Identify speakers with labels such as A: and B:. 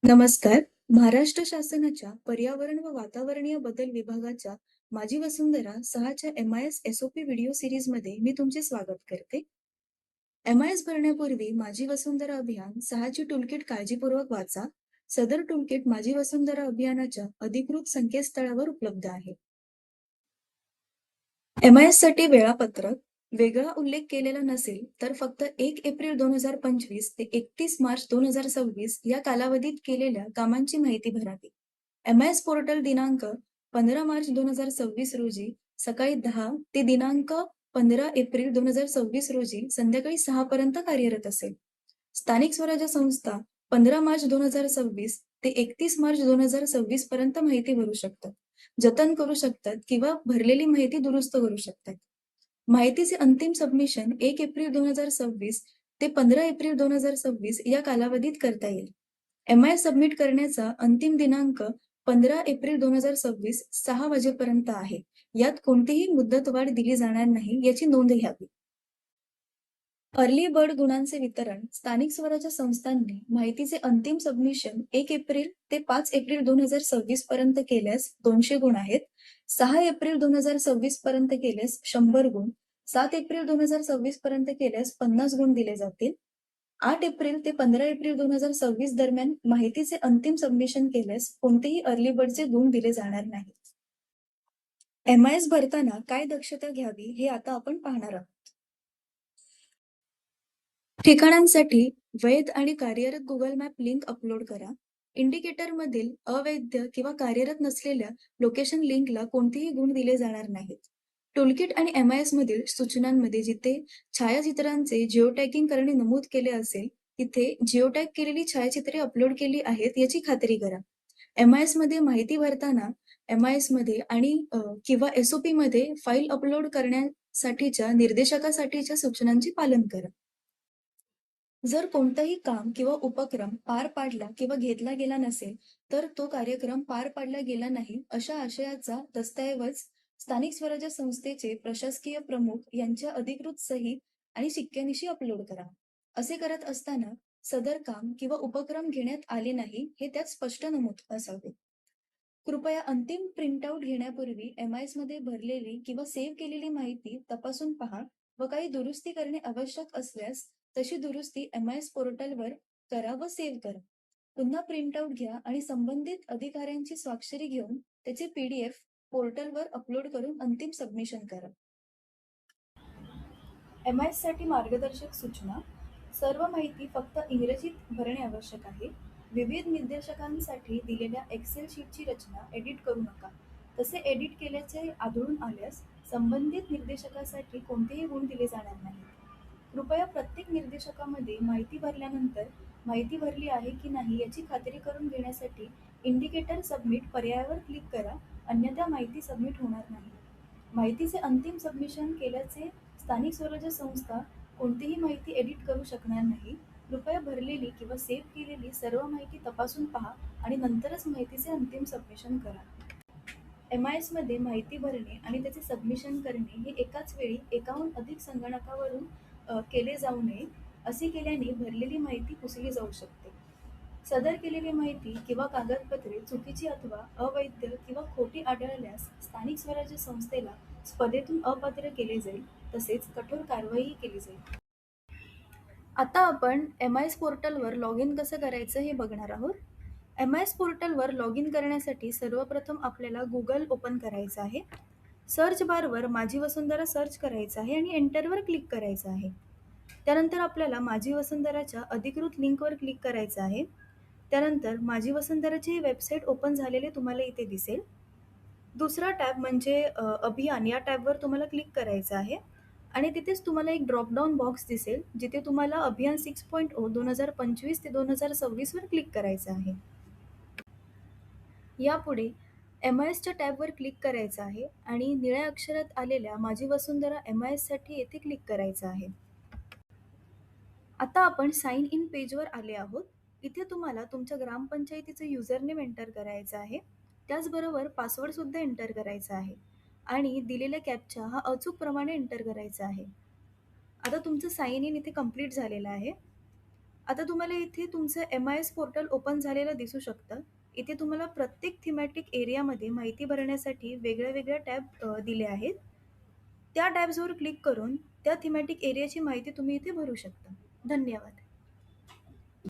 A: नमस्कार. महाराष्ट्र शासनाच्या पर्यावरण व वातावरणीय बदल विभागाच्या माझी वसुंधरा 6च्या एम-आय-एस एस-ओ-पी व्हिडिओ सीरीजमध्ये मी तुमचे स्वागत करते. एम-आय-एस भरण्यापूर्वी माझी वसुंधरा अभियान 6ची टूलकिट काळजीपूर्वक वाचा. सदर टूलकिट माझी वसुंधरा अभियानाच्या अधिकृत संकेतस्थळावर उपलब्ध आहे. एम-आय-एस साठी वेळापत्रक वेगळा उल्लेख केलेला नसेल तर फक्त 1 एप्रिल 2025 ते 31 मार्च 2026 या कालावधीत केलेल्या कामांची माहिती भरावी. एम-आय-एस पोर्टल दिनांक 15 मार्च 2026 रोजी सकाळी 10 ते दिनांक 15 एप्रिल 2026 रोजी संध्याकाळी 6 पर्यंत कार्यरत असेल. स्थानिक स्वराज्य संस्था 15 मार्च 2026 ते 31 मार्च 2026 पर्यंत माहिती भरू शकतात, जतन करू शकतात किंवा भरलेली माहिती दुरुस्त करू शकतात. माहितीचे अंतिम सबमिशन 1 एप्रिल 2026 ते 15 एप्रिल 2026 या कालावधीत करता येईल. एम-आय सबमिट करण्याचा अंतिम दिनांक 15 एप्रिल 2026 6 वाजेपर्यंत आहे. यात कोणतीही मुदतवाढ दिली जाणार नाही याची नोंद घ्यावी. अर्ली बर्ड गुणांचे वितरण स्थानिक स्वराज्य संस्थांनी माहितीचे अंतिम सबमिशन 1 एप्रिल ते 5 एप्रिल 2026 पर्यंत केल्यास 200 गुण आहेत. 6 एप्रिल 2026 पर्यंत केल्यास 100 गुण, 7 एप्रिल 2026 पर्यंत केल्यास 50 गुण दिले जातील. 8 एप्रिल ते 15 एप्रिल 2026 दरम्यान माहितीचे अंतिम सबमिशन केल्यास कोणतेही अर्ली बर्डचे गुण दिले जाणार नाहीत. एम-आय-एस भरताना काय दक्षता घ्यावी हे आता आपण पाहणार आहोत. ठिकाणांसाठी वैध आणि कार्यरत गुगल मॅप लिंक अपलोड करा. इंडिकेटरमधील अवैध किंवा कार्यरत नसलेल्या लोकेशन लिंकला कोणतेही गुण दिले जाणार नाहीत. टूलकिट आणि एम-आय-एस मधील सूचनांमध्ये जिथे छायाचित्रांचे जिओटॅगिंग करणे नमूद केले असेल तिथे जिओटॅग केलेली छायाचित्रे अपलोड केली आहेत याची खात्री करा. एम-आय-एस मध्ये माहिती भरताना एम-आय-एस मध्ये आणि किंवा एस-ओ-पी मध्ये फाईल अपलोड करण्यासाठीच्या निर्देशकासाठीच्या सूचनांचे पालन करा. जर कोणतंही काम किंवा उपक्रम पार पाडला किंवा घेतला गेला नसेल तर तो कार्यक्रम पार पाडला गेला नाही अशा आशयाचा दस्तऐवज स्थानिक स्वराज्य संस्थेचे प्रशासकीय प्रमुख यांच्या अधिकृत सही आणि शिक्क्यानिशी अपलोड करा. असे करत असताना सदर काम किंवा उपक्रम घेण्यात आले नाही हे त्यात स्पष्ट नमूद असावे. कृपया अंतिम प्रिंटआउट घेण्यापूर्वी एम-आय-एस मध्ये भरलेली किंवा सेव्ह केलेली माहिती तपासून पहा व काही दुरुस्ती करणे आवश्यक असल्यास तशी दुरुस्ती एम-आय-एस पोर्टलवर करा व सेव्ह करा. पुन्हा प्रिंटआउट घ्या आणि संबंधित अधिकाऱ्यांची स्वाक्षरी घेऊन त्याचे PDF पोर्टलवर अपलोड करून अंतिम सबमिशन करा. एम-आय-एस साठी मार्गदर्शक सूचना सर्व माहिती फक्त इंग्रजीत भरणे आवश्यक आहे. विविध निर्देशकांसाठी दिलेल्या एक्सेल शीटची रचना एडिट करू नका. तसे एडिट केल्याचे आढळून आल्यास संबंधित निर्देशकासाठी कोणतेही गुण दिले जाणार नाहीत. कृपया प्रत्येक निर्देशकामध्ये माहिती भरल्यानंतर माहिती भरली आहे की नाही याची खात्री करून घेण्यासाठी इंडिकेटर सबमिट पर्यायावर क्लिक करा, अन्यथा माहिती सबमिट होणार नाही. माहितीचे अंतिम सबमिशन केल्याचे स्थानिक स्वराज्य संस्था कोणतीही माहिती एडिट करू शकणार नाही. कृपया भरलेली किंवा सेव्ह केलेली सर्व माहिती तपासून पहा आणि नंतरच माहितीचे अंतिम सबमिशन करा. एम-आय-एस मध्ये माहिती भरणे आणि त्याचे सबमिशन करणे हे एकाच वेळी एकाहून अधिक संगणकावरून केले जाऊ नये. असे केल्याने भरलेली माहिती पुसली जाऊ शकते. सदर केलेली माहिती किंवा कागदपत्रे चुकीची अथवा अवैध किंवा खोटी आढळल्यास स्थानिक स्वराज्य संस्थेला स्पर्धेतून अपात्र केले जाईल, तसेच कठोर कारवाई केली जाईल. आता आपण एम-आय-एस पोर्टलवर लॉग इन कसं करायचं हे बघणार आहोत. एम-आय-एस पोर्टलवर लॉग इन करण्यासाठी सर्वप्रथम आपल्याला गुगल ओपन करायचं आहे. सर्च बारवर माझी वसुंधरा सर्च करायचं आहे आणि एंटरवर क्लिक करायचं आहे. त्यानंतर आपल्याला माझी वसुंधराच्या अधिकृत लिंकवर क्लिक करायचं आहे. त्यानंतर माझी वसुंधराची वेबसाईट ओपन झालेले तुम्हाला इथे दिसेल. दुसरा टॅब म्हणजे अभियान या टॅबवर तुम्हाला क्लिक करायचं आहे आणि तिथेच तुम्हाला एक ड्रॉपडाऊन बॉक्स दिसेल जिथे तुम्हाला अभियान 6.0 2025 ते 2026 वर क्लिक करायचं आहे. यापुढे एम-आय-एसच्या टॅबवर क्लिक करायचं आहे आणि निळ्या अक्षरात आलेल्या माझी वसुंधरा एम-आय-एस साठी येथे क्लिक करायचं आहे. आता आपण साइन इन पेजवर आले आहोत. इथे तुम्हाला तुमच्या ग्रामपंचायतीचं युजरनेम एंटर करायचं आहे. त्याचबरोबर पासवर्ड सुद्धा एंटर करायचा आहे आणि दिलेल्या कॅप्चा हा अचूक प्रमाणे एंटर करायचा आहे. आता तुमचं साइन इन इथे कंप्लीट झालेलं आहे. आता तुम्हाला इथे तुमचं एम-आय-एस पोर्टल ओपन झालेलं दिसू शकतं. इथे तुम्हाला प्रत्येक थीमॅटिक एरियामध्ये माहिती भरण्यासाठी वेगळ्या-वेगळ्या टॅब दिले आहेत. त्या टॅब्सवर क्लिक करून त्या थीमॅटिक एरियाची माहिती तुम्ही इथे भरू शकता. धन्यवाद.